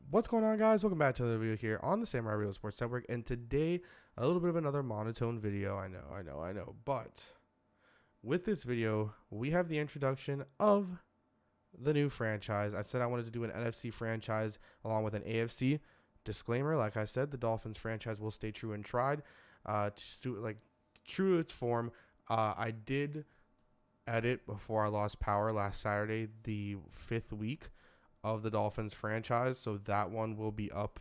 What's going on, guys? Welcome back to another video here on the Samurai Radio Sports Network. And today, a little bit of another monotone video. I know. But with this video, we have the introduction of the new franchise. I said I wanted to do an NFC franchise along with an AFC. Disclaimer, like I said, the Dolphins franchise will stay true and tried. True to its form. I did edit before I lost power last Saturday, the 5th week of the Dolphins franchise, so that one will be up.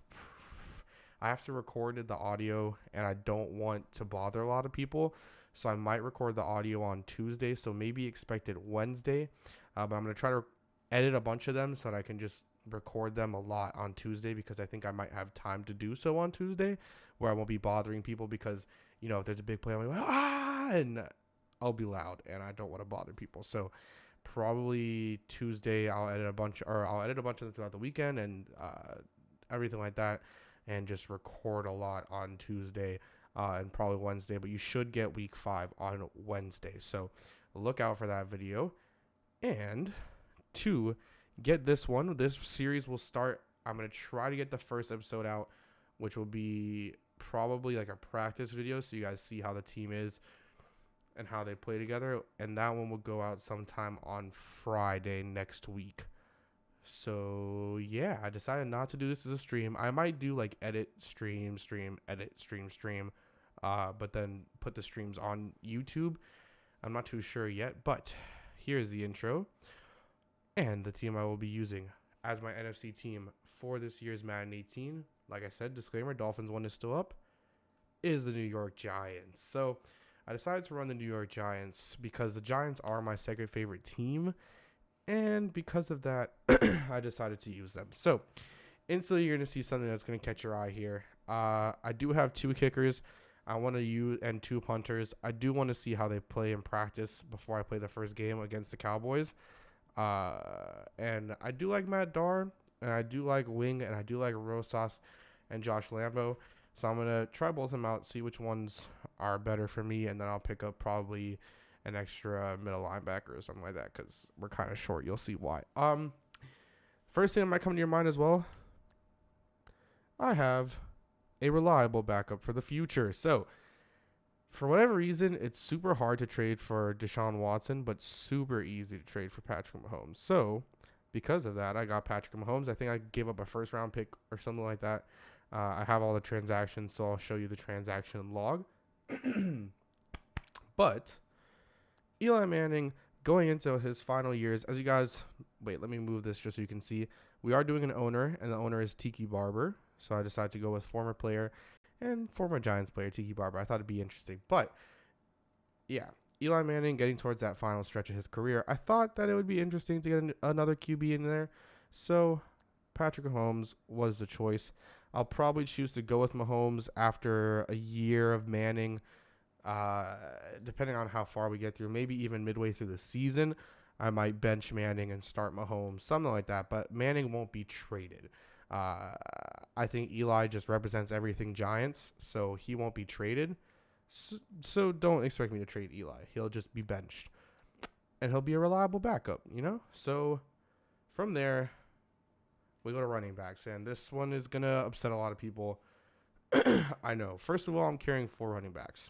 I have to record the audio, and I don't want to bother a lot of people, so I might record the audio on Tuesday, so maybe expect it Wednesday, but I'm going to try to edit a bunch of them so that I can just record them a lot on Tuesday, because I think I might have time to do so on Tuesday, where I won't be bothering people, because, you know, if there's a big play, I'm like, and I'll be loud, and I don't want to bother people, so probably Tuesday I'll edit a bunch of them throughout the weekend and everything like that, and just record a lot on Tuesday and probably Wednesday. But you should get week 5 on Wednesday, so look out for that video. And to get this series will start. I'm gonna try to get the first episode out, which will be probably like a practice video, so you guys see how the team is and how they play together, and that one will go out sometime on Friday next week. So yeah, I decided not to do this as a stream. I might do like edit, stream, edit, stream, but then put the streams on YouTube. I'm not too sure yet, but here's the intro and the team I will be using as my NFC team for this year's Madden 18. Like I said, disclaimer, Dolphins one is still up, is the New York Giants. So I decided to run the New York Giants because the Giants are my second favorite team, and because of that, I decided to use them. So instantly, you're going to see something that's going to catch your eye here. I do have 2 kickers I want to use and 2 punters. I do want to see how they play in practice before I play the first game against the Cowboys. And I do like Matt Darr, and I do like Wing, and I do like Rosas and Josh Lambo. So I'm going to try both of them out, see which ones are better for me, and then I'll pick up probably an extra middle linebacker or something like that, because we're kind of short. You'll see why. First thing that might come to your mind as well, I have a reliable backup for the future. So for whatever reason, it's super hard to trade for Deshaun Watson, but super easy to trade for Patrick Mahomes. So because of that, I got Patrick Mahomes. I think I gave up a first-round pick or something like that. I have all the transactions, so I'll show you the transaction log. But Eli Manning going into his final years, as you guys, wait, let me move this just so you can see. We are doing an owner, and the owner is Tiki Barber. So I decided to go with former player and former Giants player Tiki Barber. I thought it'd be interesting. But yeah, Eli Manning getting towards that final stretch of his career, I thought that it would be interesting to get another QB in there. So Patrick Mahomes was the choice. I'll probably choose to go with Mahomes after a year of Manning, depending on how far we get through. Maybe even midway through the season, I might bench Manning and start Mahomes, something like that. But Manning won't be traded. I think Eli just represents everything Giants, so he won't be traded. So don't expect me to trade Eli. He'll just be benched, and he'll be a reliable backup, you know? So from there, we go to running backs, and this one is going to upset a lot of people. I know. First of all, I'm carrying 4 running backs.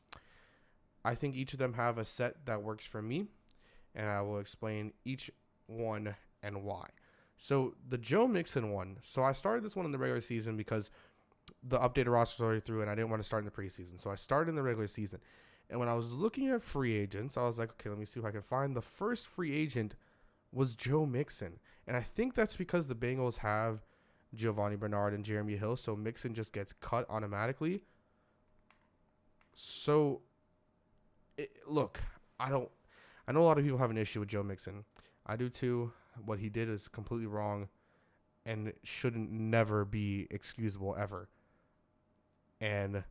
I think each of them have a set that works for me, and I will explain each one and why. So the Joe Mixon one. So I started this one in the regular season because the updated roster was already through, and I didn't want to start in the preseason. So I started in the regular season. And when I was looking at free agents, I was like, okay, let me see if I can find. The first free agent was Joe Mixon. And I think that's because the Bengals have Giovanni Bernard and Jeremy Hill, so Mixon just gets cut automatically. So, look, I know a lot of people have an issue with Joe Mixon. I do too. What he did is completely wrong and shouldn't never be excusable ever. And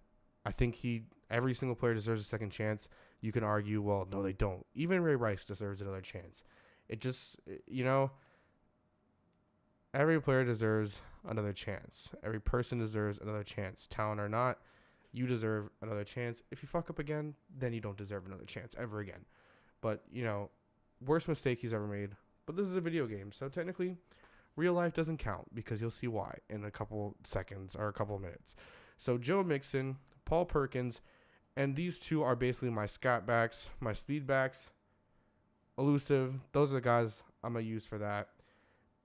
I think every single player deserves a second chance. You can argue, well, no, they don't. Even Ray Rice deserves another chance. It just, you know, every player deserves another chance. Every person deserves another chance. Talent or not, you deserve another chance. If you fuck up again, then you don't deserve another chance ever again. But, you know, worst mistake he's ever made. But this is a video game, so technically Real life doesn't count because you'll see why in a couple seconds or a couple minutes. So Joe Mixon, Paul Perkins, and these two are basically my scat backs, my speed backs, elusive. Those are the guys I'm going to use for that.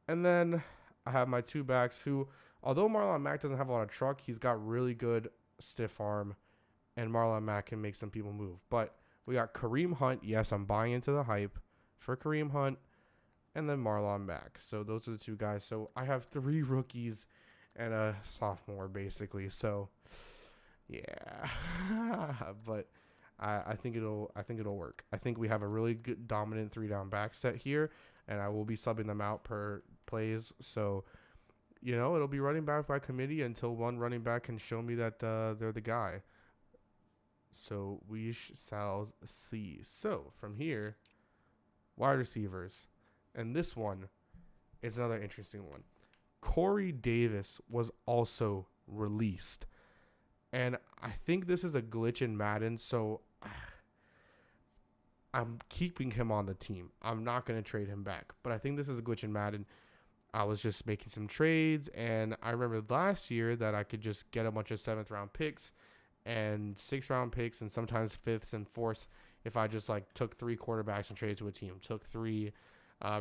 And then I have my two backs who, although Marlon Mack doesn't have a lot of truck, he's got really good stiff arm, and Marlon Mack can make some people move. But we got Kareem Hunt. Yes, I'm buying into the hype for Kareem Hunt, and then Marlon Mack. So those are the two guys. So I have 3 rookies and a sophomore, basically. So yeah, but I think it'll work. I think we have a really good dominant 3-down back set here, and I will be subbing them out per plays. So, it'll be running back by committee until one running back can show me that they're the guy. So we shall see. So from here, wide receivers, and this one is another interesting one. Corey Davis was also released, and I think this is a glitch in Madden. So I'm keeping him on the team. I'm not going to trade him back, but I think this is a glitch in Madden. I was just making some trades, and I remember last year that I could just get a bunch of 7th round picks and 6th round picks and sometimes 5th and 4th if I just took 3 quarterbacks and traded to a team, took 3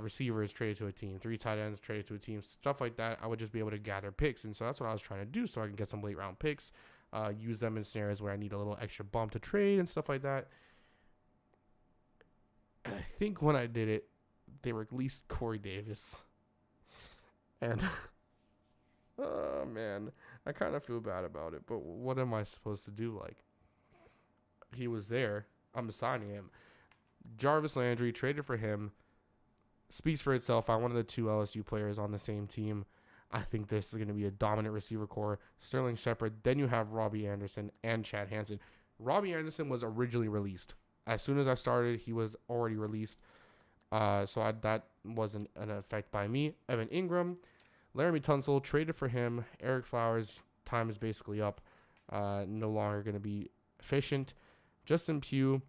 receivers, traded to a team, 3 tight ends, traded to a team, stuff like that. I would just be able to gather picks, and so that's what I was trying to do, so I can get some late round picks, use them in scenarios where I need a little extra bump to trade and stuff like that. And I think when I did it, they released Corey Davis. And, oh, man, I kind of feel bad about it. But what am I supposed to do? He was there. I'm assigning him. Jarvis Landry, traded for him. Speaks for itself. I'm one of the 2 LSU players on the same team. I think this is going to be a dominant receiver core. Sterling Shepard. Then you have Robbie Anderson and Chad Hansen. Robbie Anderson was originally released. As soon as I started, he was already released. So that wasn't an effect by me. Evan Ingram, Laramie Tunsil, traded for him. Eric Flowers, time is basically up. No longer going to be efficient. Justin Pugh,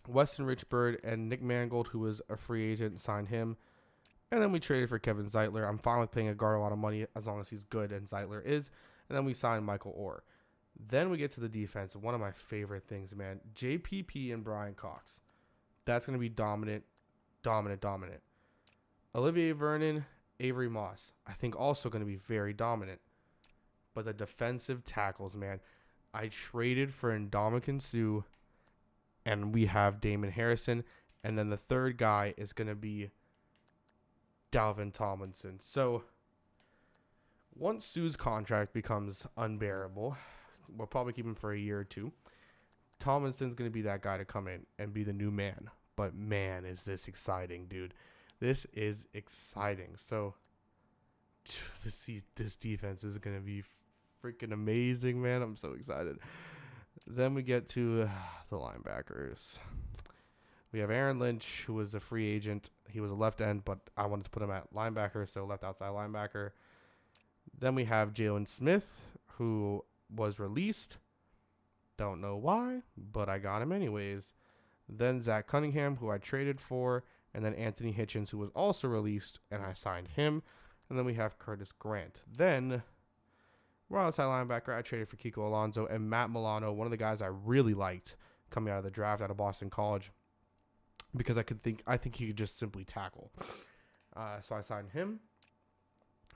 Weston Richburg, and Nick Mangold, who was a free agent, signed him. And then we traded for Kevin Zeitler. I'm fine with paying a guard a lot of money as long as he's good, and Zeitler is. And then we signed Michael Orr. Then we get to the defense. One of my favorite things, man. JPP and Brian Cox. That's going to be dominant. Olivier Vernon, Avery Moss. I think also going to be very dominant. But the defensive tackles, man. I traded for Ndamukong Suh, and we have Damon Harrison. And then the third guy is going to be Dalvin Tomlinson. So once Suh's contract becomes unbearable, we'll probably keep him for a year or 2. Tomlinson's going to be that guy to come in and be the new man. But man, is this exciting, dude. This is exciting. So this defense is going to be freaking amazing, man. I'm so excited. Then we get to the linebackers. We have Aaron Lynch, who was a free agent. He was a left end, but I wanted to put him at linebacker, so left outside linebacker. Then we have Jalen Smith, who was released. Don't know why, but I got him anyways. Then Zach Cunningham, who I traded for. And then Anthony Hitchens, who was also released, and I signed him. And then we have Curtis Grant. Then, we're outside linebacker. I traded for Kiko Alonso and Matt Milano, one of the guys I really liked coming out of the draft out of Boston College, because I think he could just simply tackle. So I signed him.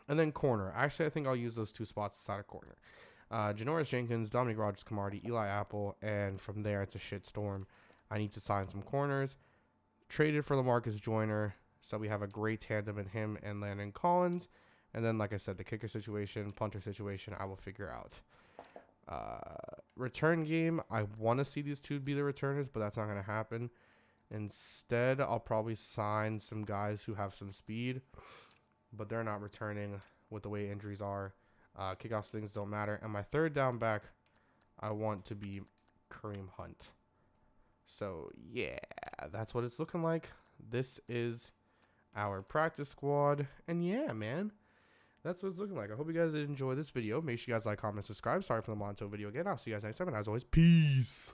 And then corner. Actually, I think I'll use those 2 spots aside of corner. Janoris Jenkins, Dominic Rodgers-Cromartie, Eli Apple, and from there it's a shitstorm. I need to sign some corners. Traded for LaMarcus Joyner, so we have a great tandem in him and Landon Collins. And then, like I said, the kicker situation, punter situation, I will figure out. Return game, I want to see these 2 be the returners, but that's not going to happen. Instead, I'll probably sign some guys who have some speed, but they're not returning with the way injuries are. Kickoff things don't matter. And my third down back, I want to be Kareem Hunt. So, yeah, that's what it's looking like. This is our practice squad. And, yeah, man, that's what it's looking like. I hope you guys did enjoy this video. Make sure you guys like, comment, subscribe. Sorry for the Monto video again. I'll see you guys next time. And as always, peace.